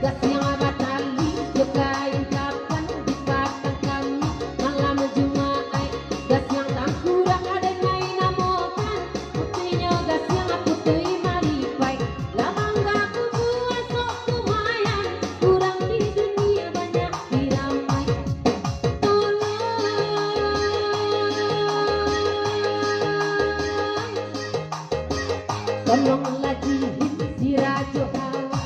gas yang batali jokain kapan di patang kami malam Jumat gas yang tangkurang ada ngai namokan putihnya gas yang putih malipai lamang gak kubuat sok kumayan kurang di dunia banyak diramai tolong lagi si rajo kawan.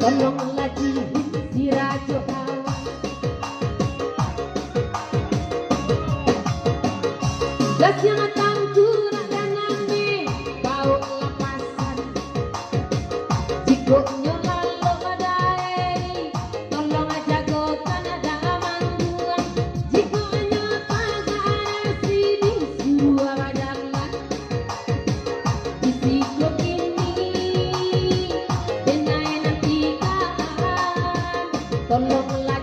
Tolong lagi si rajo kawan. Gas yang tangkuran dan nami bau lepasan jikonya lalu badai tolong jago tanah manduan jikonya pagar sini suruh badanlah disiko ini benai nanti tolonglah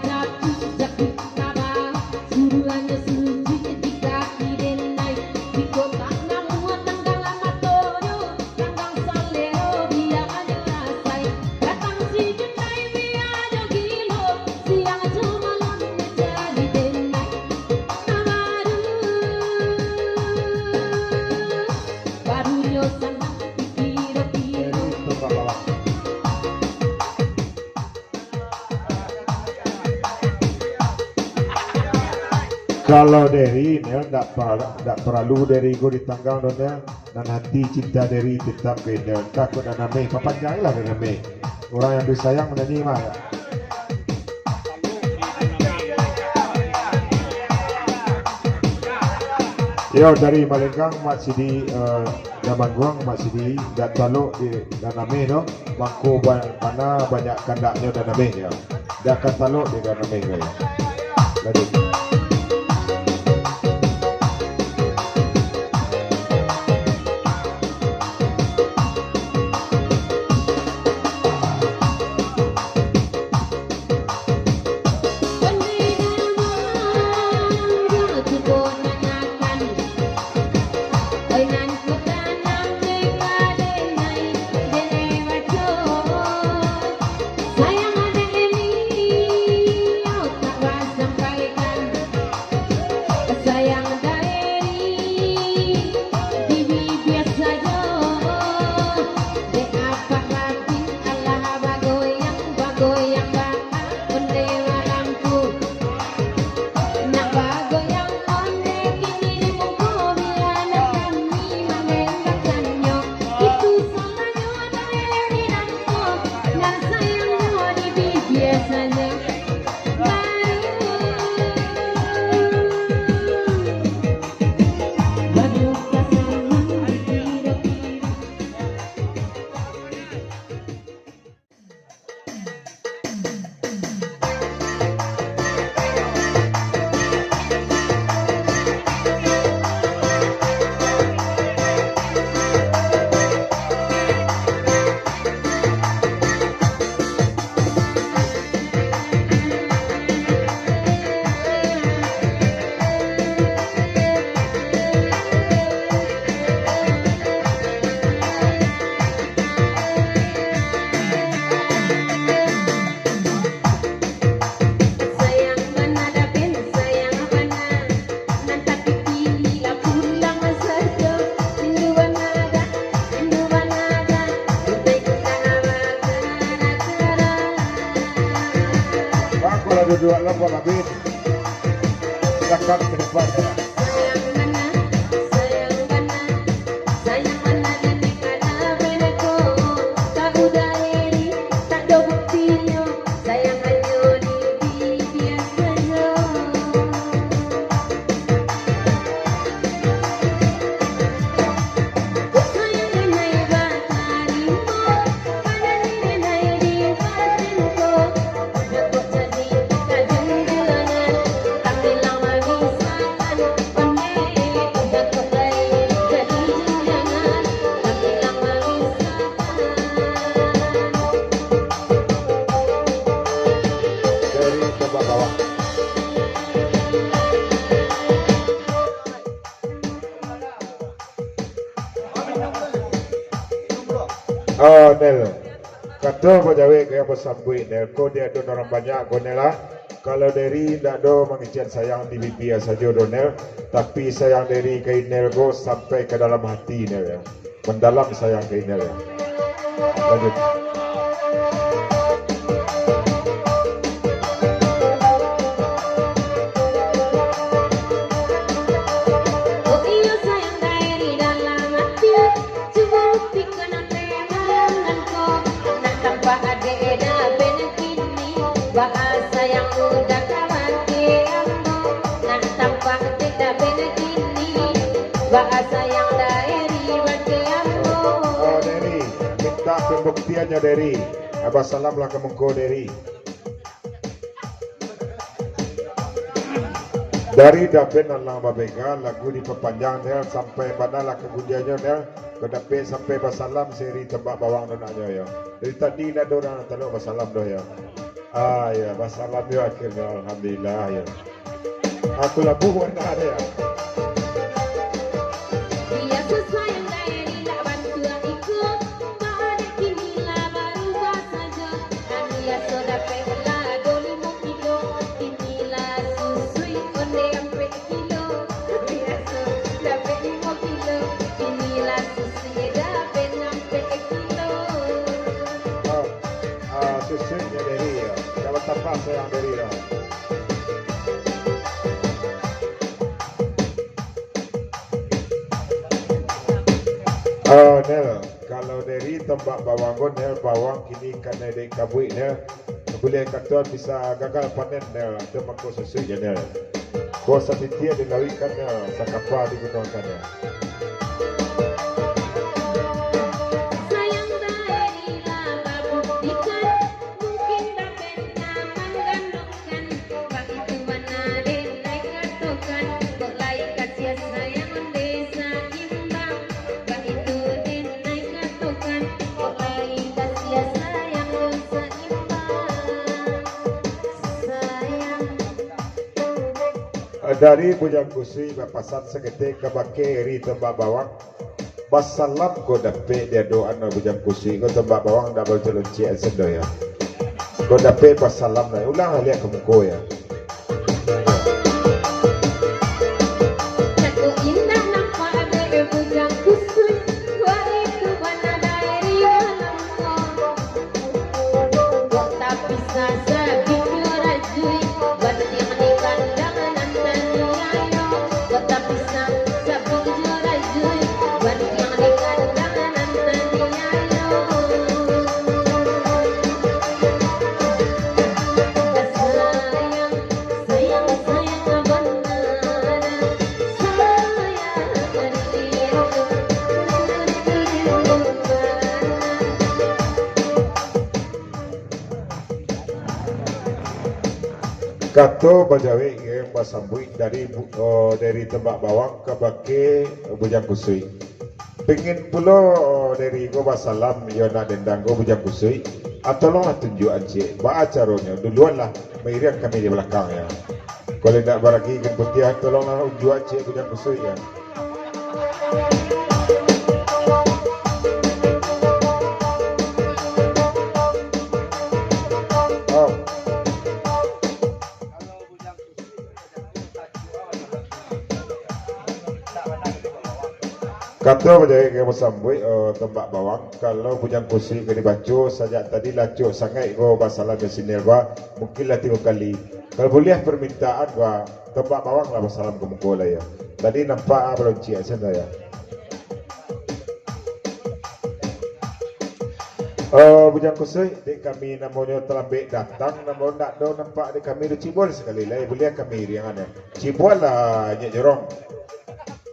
jakut tabah suruhannya suci ketika denai di kota namu tanggal matoyo tanggal salero biar ada rasai datang si jenai biar ada gilo siang cuma malam menjadi denai baru nyosana pikir-pikir. Kalau dari ini tidak perlu dari gue ditanggal nona dan hati cinta dari tetap beda takut dan name panjang lah dan name orang yang disayang menyanyi mah yo dari Malenggang masih di zaman guang masih di Datalo di Daname no bangku mana banyak kandaknya Daname ya dah Katalo di Daname ya jadi sayang ada ini, oh tak was sampai dua lembut habis. Dekat ke depan. Oh, Nel. Kata pejawe kaya bersambui Nel. Kau dia ada orang banyak kau Nel lah. Kalau dari tidak ada mengizinkan sayang di bibir saja do Nel. Tapi sayang dari kay Nel go sampai ke dalam hati Nel ya. Mendalam sayang kay Nel ya. Lanjut. Bahasa yang udah kawan kiamu, nak tampak tidak benar kini. Bahasa yang dari wakiamu. Oh Dari, minta pembuktiannya Dari. Abah salamlah ke mengko Dari. Dari dapen Allah babega lagu diperpanjang Nel sampai manalah kemudiannya Nel. Kedape sampai basalam seri tembak bawang donaknya ya. Dari tadi nak dorang telok basalam doh ya. Ah ya, basalam ya akhirnya alhamdulillah ya. Aku labu warna ada ya. Dia sesuai yang dari tak bantu ikut. Pada kini lah baru saja. Kami ya sudah pernah 25 kilo. Inilah susui onde sampai kilo. Kami ya sudah 5 kilo. Inilah susui dapat sampai kilo. Susunya Dari ya. Kalau tanpa sayang Dari ya. Oh Nel, kalau Dari tembak bawang Nel, bawang kini kena dek kabui Nel. Boleh kata bisa gagal panen Nel, itu mangko susu je Nel. Kau satitia dilawikan Nel, sakapa digunakan Nel. Sayang dari lama buktikan, mungkin dapat nyaman gandungkan. Begitu mana denai katokan, kok lain kasih sayang desa imbang. Begitu denai katokan, kok lain kasih sayang desa imbang. Sayang. Dari bujang kusui berpasan seketika pakai ri tembak bawang. Basalam ko dapat dia doa na bujang kusui ko tembak bawang double celunci sendo ya. Ko dapat basalam na ulang lihat ke muka ya. Satu indah nampak ada bujang kusui, wah itu mana dari malammu. Kok tak bisa sebijur rajui, badan yang dikandang nantan nurayo. Kok tak bisa sebijur rajui, badan yang dikandang nantan nurayo. Sayang, sayang, sayang benar. Sayang rindu. Kato bajawe yang basambui dari dari tembak bawang ke bake bujang kusui. Pengen pulo dari go basalam yo nak dendang go bujang kusui. Tolonglah tunjukan cik, ba acaranya duluan lah, mengirian kami di belakang ya. Kalau tidak baraki ikan putih, tolonglah tunjukan cik bujang kusui ya. Oh. Kata berjaya ke bersambut tembak bawang kalau bujang kursi ke dibaca sajak tadi lacuk sangat go basalah mesinir gua mungkinlah 3 kali. Kalau boleh permintaan gua tembak bawang lah basalam ke muka lah ya. Tadi nampak belum cia sana ya. Bujang kursi dek kami namanya terlambik datang namun nak do nampak dek kami do cibol sekali lah boleh kami riangan ya. Cibol lah nyek jorong.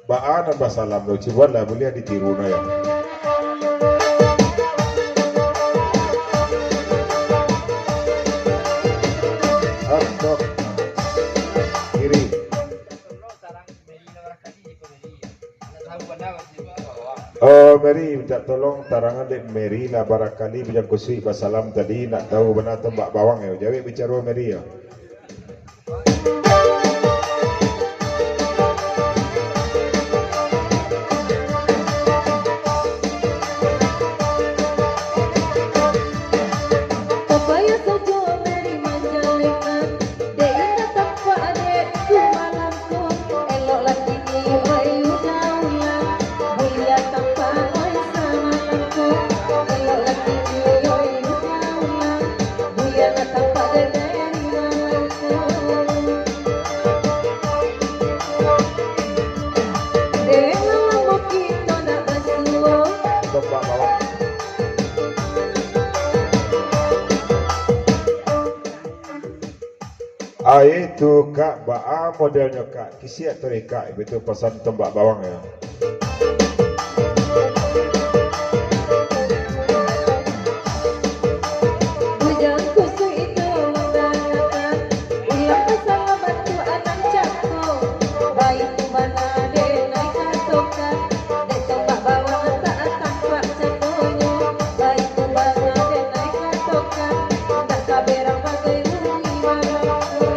Baan dan basalam do cibol lah boleh ditiru na ya. Artok kiri. Mary minta tolong tarangan dek Mary lah barakali bujang kursi basalam tadi nak tahu benar tembak bawang ya. Jawab bicara Mary ya. Supaya saja Mary menjalikan dia tanpa adek ku malamku elok lagi ni wayu jauhlah dia tanpa oi samalanku elok lagi ni wayu jauhlah dia tanpa dengan malamku dengan lama kita nak bersuah Tembak bawang. Itu kak baa modelnya kak kisiat terika betul pesan tembak bawang ya. Bujang kusu itu mengatakan ulang pasal batu anak cakko baik tu mana de naik katokan dek tembak bawang tak tampak cakkonya baik tu mana de naik katokan tak kaberang bagai bunyi malamku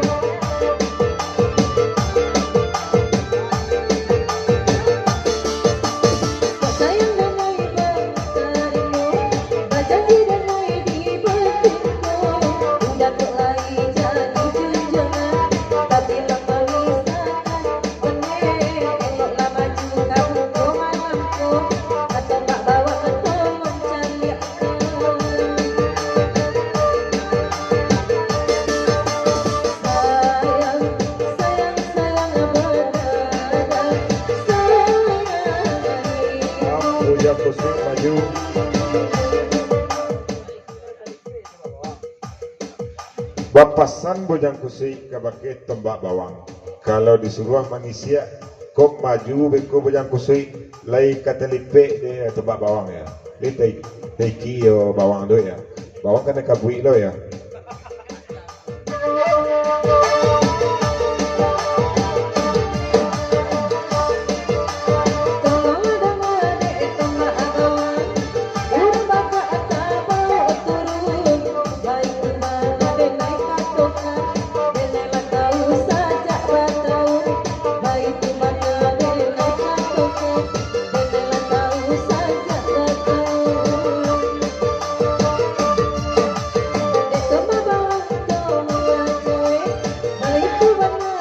sayang denai bertarimu berjanji denai di betulku udah tak lagi jadi junjungan tapi lama misalkan benih eloklah maju kamu ke malamku kata mak bawa ke tolong caliakku sayang sayang sayang bernada sayang Bujang kursi maju. Bapasan bujang kursi kabake tembak bawang. Kalau disuruh manusia kok maju beko bujang kursi lai kata lipek dia tembak bawang ya. Litai teki yo bawang do ya. Bawang kan kabui lo ya. tolong dengar dek tembak bawang urang baka atau turun baik tu mana de naik katokan denai tahu sajak batau baik tu mana de naik katokan denai tahu sajak batau dek tembak bawang tolong bacoy baik tu mana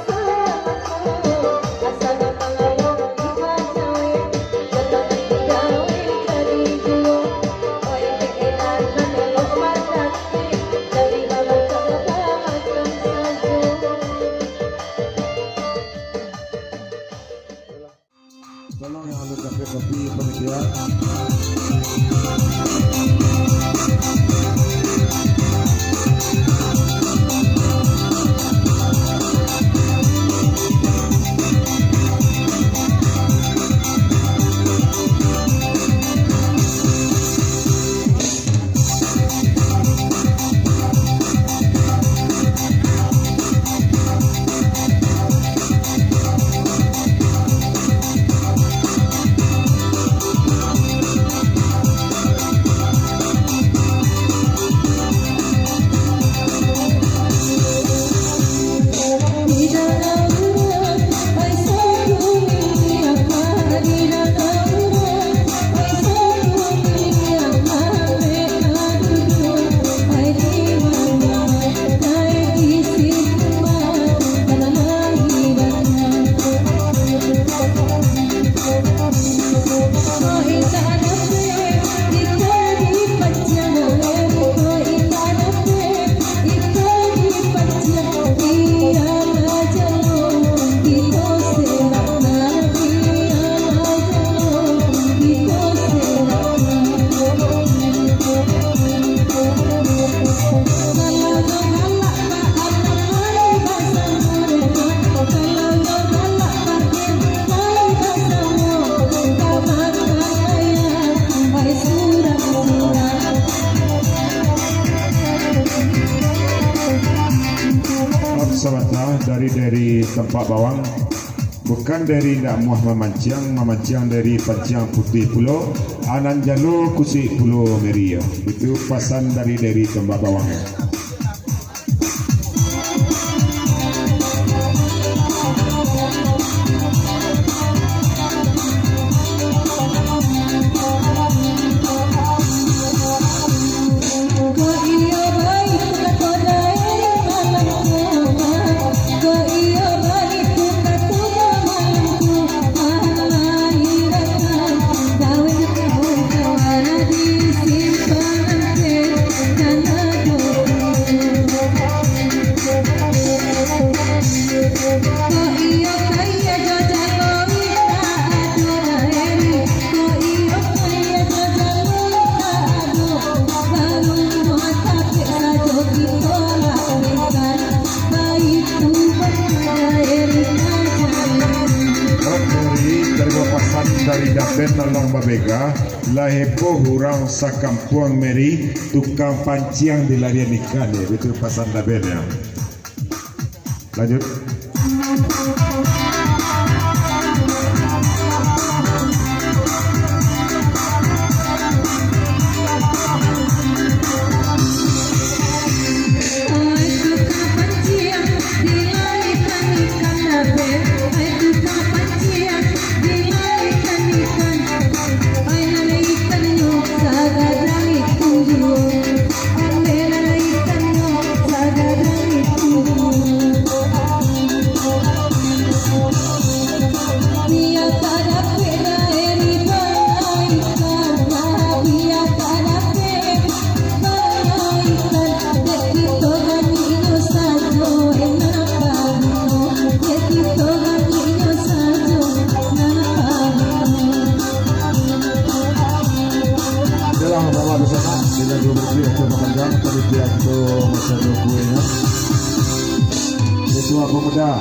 sayangku asal mengalang ibacoy jangan digawe jadi jiwa oi enak menelok matake dari malam terlepas saja Tolong yang ada kopi panitia. dari tempat bawang, bukan dari nak muah memancang dari pancang putih pulau, anan jalo kusik pulau Merio. Itu pesan dari tempat bawang. Dari dapat nolong babega lahepo hurang sakampuang meri tukang panciang di larian ikan ya, itu pasan dapat ya. Lanjut. Sila bersih atau makan tadi dia tu macam tu kuenya. Itu apa muda?